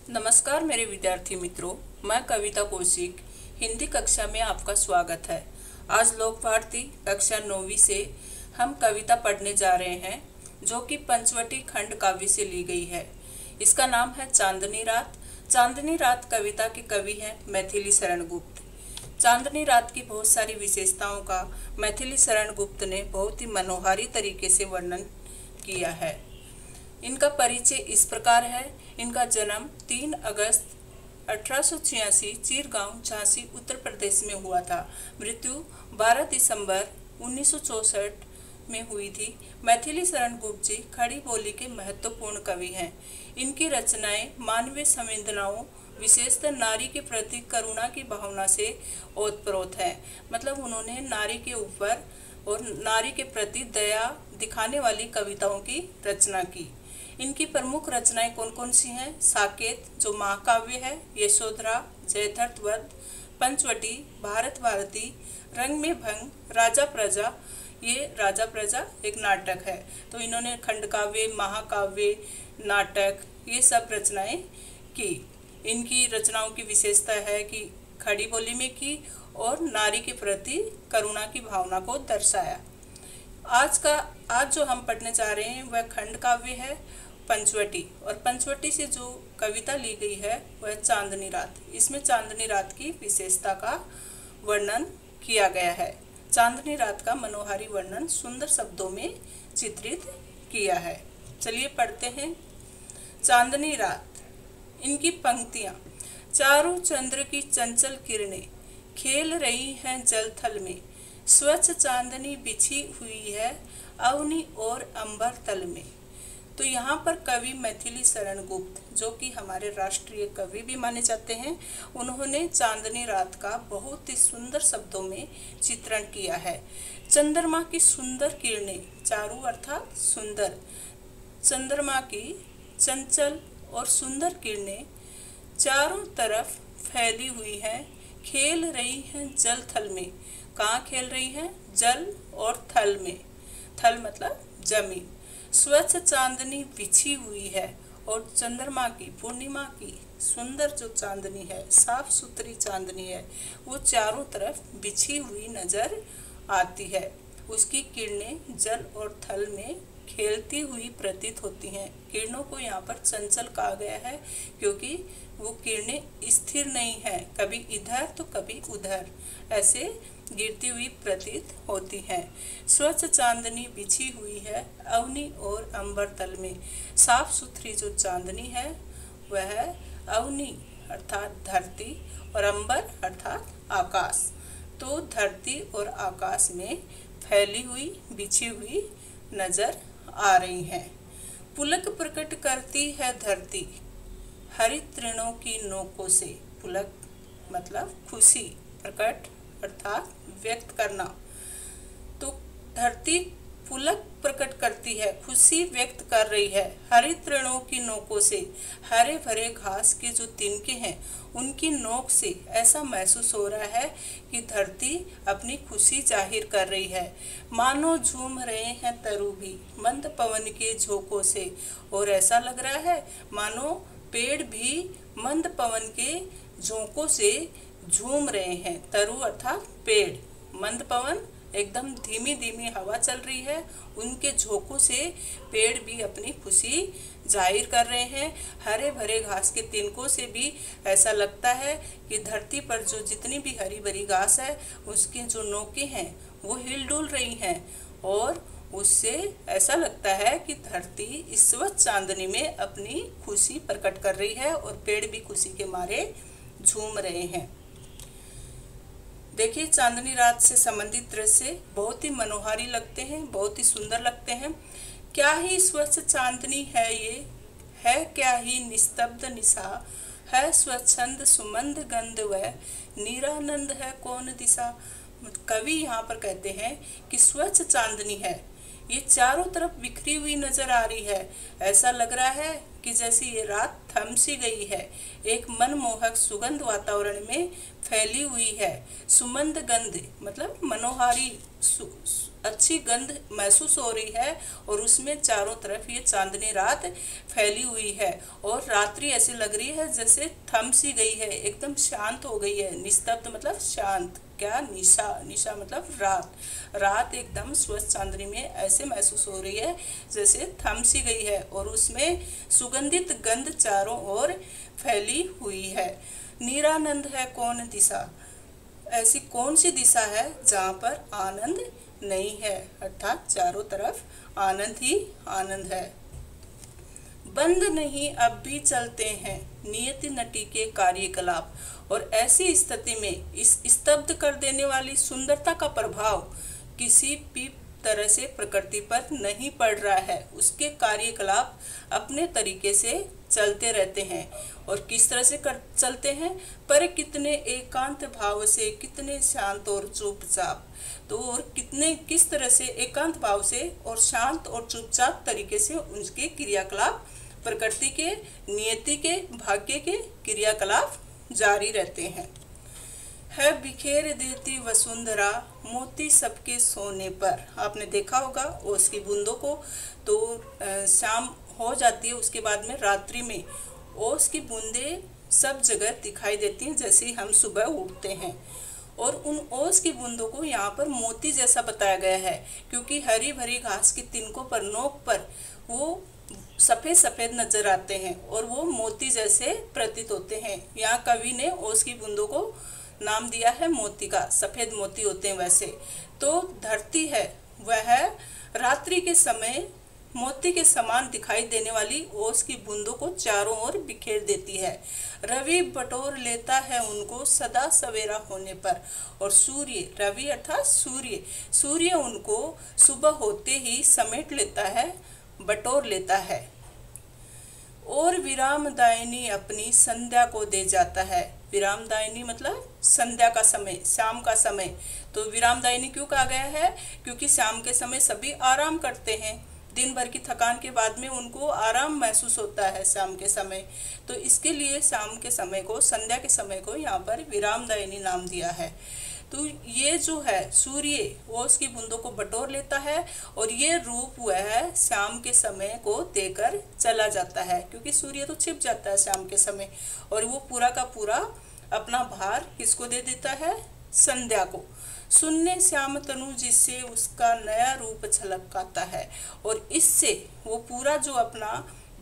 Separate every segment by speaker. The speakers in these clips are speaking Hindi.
Speaker 1: नमस्कार मेरे विद्यार्थी मित्रों, मैं कविता कौशिक हिंदी कक्षा में आपका स्वागत है। आज लोक भारती कक्षा 9वीं से हम कविता पढ़ने जा रहे हैं जो कि पंचवटी खंड काव्य से ली गई है। इसका नाम है चांदनी रात। चांदनी रात कविता के कवि हैं मैथिली शरण गुप्त। चांदनी रात की बहुत सारी विशेषताओं का मैथिली शरण गुप्त ने बहुत ही मनोहारी तरीके से वर्णन किया है। इनका परिचय इस प्रकार है। इनका जन्म 3 अगस्त 1886 चीरगांव झांसी उत्तर प्रदेश में हुआ था। मृत्यु 12 दिसंबर 1964 में हुई थी। मैथिली शरण गुप्त जी खड़ी बोली के महत्वपूर्ण कवि हैं। इनकी रचनाएं मानवीय संवेदनाओं विशेषतः नारी के प्रति करुणा की भावना से ओतप्रोत है। मतलब उन्होंने नारी के ऊपर और नारी के प्रति दया दिखाने वाली कविताओं की रचना की। इनकी प्रमुख रचनाएं कौन कौन सी हैं? साकेत जो महाकाव्य है, यशोधरा, जयद्रथ वध, पंचवटी, भारत भारती, रंग में भंग, राजा प्रजा। ये राजा प्रजा एक नाटक है। तो इन्होंने खंड काव्य, महाकाव्य, नाटक ये सब रचनाएं की। इनकी रचनाओं की विशेषता है कि खड़ी बोली में की और नारी के प्रति करुणा की भावना को दर्शाया। आज जो हम पढ़ने जा रहे हैं वह खंड काव्य है पंचवटी, और पंचवटी से जो कविता ली गई है वह चांदनी रात। इसमें चांदनी रात की विशेषता का वर्णन किया गया है। चांदनी रात का मनोहारी वर्णन सुंदर शब्दों में चित्रित किया है। चलिए पढ़ते हैं। चांदनी रात। इनकी पंक्तियां। चारों चंद्र की चंचल किरणें खेल रही हैं जल थल में, स्वच्छ चांदनी बिछी हुई है अवनी और अंबर तल में। तो यहाँ पर कवि मैथिली शरण गुप्त जो कि हमारे राष्ट्रीय कवि भी माने जाते हैं, उन्होंने चांदनी रात का बहुत ही सुंदर शब्दों में चित्रण किया है। चंद्रमा की सुंदर किरणें, चारों अर्थात सुंदर, चंद्रमा की चंचल और सुंदर किरणें चारों तरफ फैली हुई हैं, खेल रही हैं जल थल में। कहाँ खेल रही हैं? जल और थल में। थल मतलब जमीन। स्वच्छ चांदनी बिछी हुई है, और चंद्रमा की, पूर्णिमा की सुंदर जो चांदनी है, साफ सुथरी चांदनी है, वो चारों तरफ बिछी हुई नजर आती है। उसकी किरणें जल और थल में खेलती हुई प्रतीत होती हैं। किरणों को यहाँ पर चंचल कहा गया है क्योंकि वो किरणें स्थिर नहीं है, कभी इधर तो कभी उधर ऐसे गिरती हुई प्रतीत होती हैं। स्वच्छ चांदनी बिछी हुई है अवनी और अंबर तल में। साफ सुथरी जो चांदनी है वह अवनी अर्थात धरती और अंबर अर्थात आकाश। तो धरती और आकाश में फैली हुई बिछी हुई नजर आ रही हैं। पुलक प्रकट करती है धरती हरित तृणों की नोकों से। पुलक मतलब खुशी, प्रकट अर्थात व्यक्त करना। तो धरती पुलक प्रकट करती है, खुशी व्यक्त कर रही है हरित तृणों की नोकों से। हरे भरे घास के जो तिनके हैं उनकी नोक से ऐसा महसूस हो रहा है कि धरती अपनी खुशी जाहिर कर रही है। मानो झूम रहे हैं तरु भी मंद पवन के झोंकों से, और ऐसा लग रहा है मानो पेड़ भी मंद पवन के झोंकों से झूम रहे हैं। तरु अर्थात पेड़, मंद पवन एकदम धीमी धीमी हवा चल रही है, उनके झोंकों से पेड़ भी अपनी खुशी जाहिर कर रहे हैं। हरे भरे घास के तिनकों से भी ऐसा लगता है कि धरती पर जो जितनी भी हरी भरी घास है उसकी जो नोकें हैं वो हिल डुल रही हैं, और उससे ऐसा लगता है कि धरती इस स्वच्छ चांदनी में अपनी खुशी प्रकट कर रही है और पेड़ भी खुशी के मारे झूम रहे हैं। देखिए, चांदनी रात से संबंधित दृश्य बहुत ही मनोहारी लगते हैं, बहुत ही सुंदर लगते हैं। क्या ही स्वच्छ चांदनी है ये, है क्या ही निस्तब्ध निशा, है स्वच्छंद सुमंद गंध वह, निरानंद है कौन दिशा। कवि यहाँ पर कहते हैं कि स्वच्छ चांदनी है, ये चारों तरफ बिखरी हुई नजर आ रही है। ऐसा लग रहा है कि जैसे ये रात थम सी गई है। एक मनमोहक सुगंध वातावरण में फैली हुई है। सुमंद गंध मतलब मनोहारी अच्छी गंध महसूस हो रही है और उसमें चारों तरफ ये चांदनी रात फैली हुई है और रात्रि ऐसी लग रही है जैसे थम सी गई है, एकदम शांत हो गई है। निस्तब्ध मतलब शांत, क्या निशा, निशा मतलब रात, रात एकदम स्वच्छ चांदनी में ऐसे महसूस हो रही है जैसे थम सी गई है और उसमें सुगंधित गंध चारों ओर फैली हुई है। निरानंद है कौन दिशा, ऐसी कौन सी दिशा है जहाँ पर आनंद नहीं है, अर्थात चारों तरफ आनंद ही आनंद है। बंद नहीं अब भी चलते हैं नियति नटी के कार्यकलाप, और ऐसी स्थिति में इस स्तब्ध कर देने वाली सुंदरता का प्रभाव किसी भी तरह से प्रकृति पर नहीं पड़ रहा है। उसके कार्यकलाप अपने तरीके से चलते रहते हैं और किस तरह से चलते हैं, पर कितने एकांत भाव से, कितने शांत और चुपचाप। तो और कितने किस तरह से एकांत भाव से और शांत और चुपचाप तरीके से उनके क्रियाकलाप, प्रकृति के, नियति के, भाग्य के क्रियाकलाप जारी रहते हैं। है बिखेर देती वसुंधरा मोती सबके सोने पर। आपने देखा होगा ओस की बूंदों को, तो शाम हो जाती है, उसके बाद में रात्रि में ओस की बूंदें सब जगह दिखाई देती हैं जैसे ही हम सुबह उठते हैं। और उन ओस की बूंदों को यहाँ पर मोती जैसा बताया गया है, क्योंकि हरी भरी घास की तिनकों पर, नोक पर वो सफ़ेद सफ़ेद नजर आते हैं और वो मोती जैसे प्रतीत होते हैं। यहाँ कवि ने ओस की बूंदों को नाम दिया है मोती का, सफ़ेद मोती होते हैं वैसे। तो धरती है वह रात्रि के समय मोती के समान दिखाई देने वाली ओस की बूंदों को चारों ओर बिखेर देती है। रवि बटोर लेता है उनको सदा सवेरा होने पर, और सूर्य, रवि अर्थात सूर्य, सूर्य उनको सुबह होते ही समेट लेता है, बटोर लेता है। और विरामदायिनी अपनी संध्या को दे जाता है। विरामदायिनी मतलब संध्या का समय, शाम का समय। तो विरामदायिनी क्यों कहा गया है, क्योंकि शाम के समय सभी आराम करते हैं, दिन भर की थकान के बाद में उनको आराम महसूस होता है शाम के समय। तो इसके लिए शाम के समय को, संध्या के समय को यहाँ पर विरामदायिनी नाम दिया है। तो ये जो है सूर्य वो उसकी बूंदों को बटोर लेता है और ये रूप वह शाम के समय को देकर चला जाता है, क्योंकि सूर्य तो छिप जाता है शाम के समय, और वो पूरा का पूरा अपना भार किसको दे देता है, संध्या को। सुनने श्याम तनु जिससे उसका नया रूप झलकाता है, और इससे वो पूरा जो अपना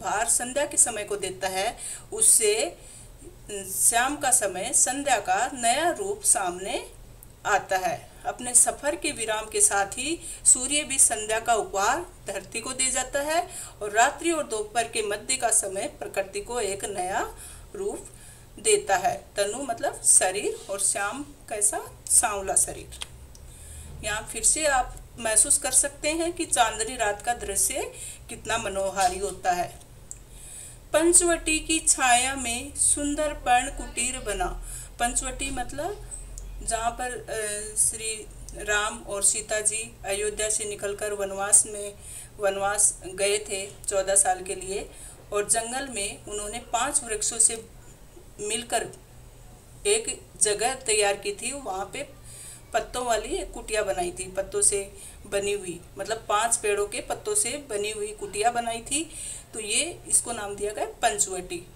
Speaker 1: भार संध्या के समय को देता है, उससे शाम का समय, संध्या का नया रूप सामने आता है। अपने सफर के विराम के साथ ही सूर्य भी संध्या का उपहार धरती को दे जाता है, और रात्रि और दोपहर के मध्य का समय प्रकृति को एक नया रूप देता है। तनु मतलब शरीर, और श्याम कैसा, सांवला शरीर। यहाँ फिर से आप महसूस कर सकते हैं कि चांदनी रात का दृश्य कितना मनोहारी होता है। पंचवटी की छाया में सुंदर पर्ण कुटीर बना। पंचवटी मतलब जहाँ पर श्री राम और सीता जी अयोध्या से निकलकर वनवास गए थे 14 साल के लिए, और जंगल में उन्होंने 5 वृक्षों से मिलकर एक जगह तैयार की थी। वहाँ पे पत्तों वाली एक कुटिया बनाई थी, पत्तों से बनी हुई, मतलब 5 पेड़ों के पत्तों से बनी हुई कुटिया बनाई थी। तो ये इसको नाम दिया गया पंचवटी।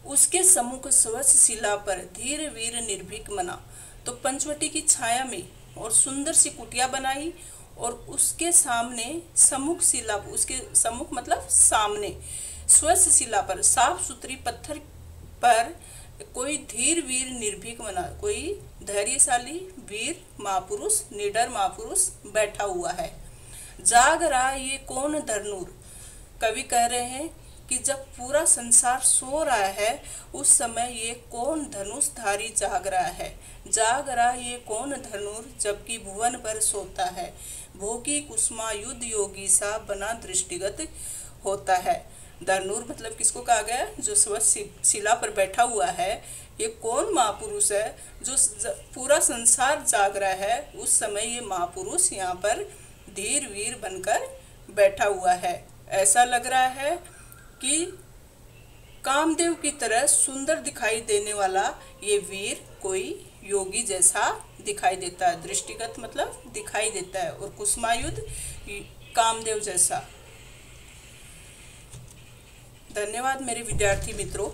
Speaker 1: उसके सम्मुख स्वच्छ शिला पर धीर वीर निर्भीक मना। तो पंचवटी की छाया में और सुंदर सी कुटिया बनाई, और उसके सामने सम्मुख शिला, उसके सम्मुख मतलब सामने, स्वच्छ शिला पर, साफ सुथरी पत्थर पर कोई धीर वीर निर्भीक मना, कोई धैर्यशाली वीर महापुरुष, निडर महापुरुष बैठा हुआ है। जाग रहा ये कौन धरनूर। कवि कह रहे हैं कि जब पूरा संसार सो रहा है उस समय ये कौन धनुषधारी जाग रहा है। जाग रहा ये कौन धनुर जबकि भुवन पर सोता है। भोगी कुसुमा युद्ध योगी सा बना दृष्टिगत होता है। धनुर मतलब किसको कहा गया, जो स्वच्छ शिला पर बैठा हुआ है। ये कौन महापुरुष है जो पूरा संसार जाग रहा है, उस समय ये महापुरुष यहाँ पर धीर वीर बनकर बैठा हुआ है। ऐसा लग रहा है कि कामदेव की तरह सुंदर दिखाई देने वाला ये वीर कोई योगी जैसा दिखाई देता है। दृष्टिगत मतलब दिखाई देता है, और कुसुमायुध कामदेव जैसा। धन्यवाद मेरे विद्यार्थी मित्रों।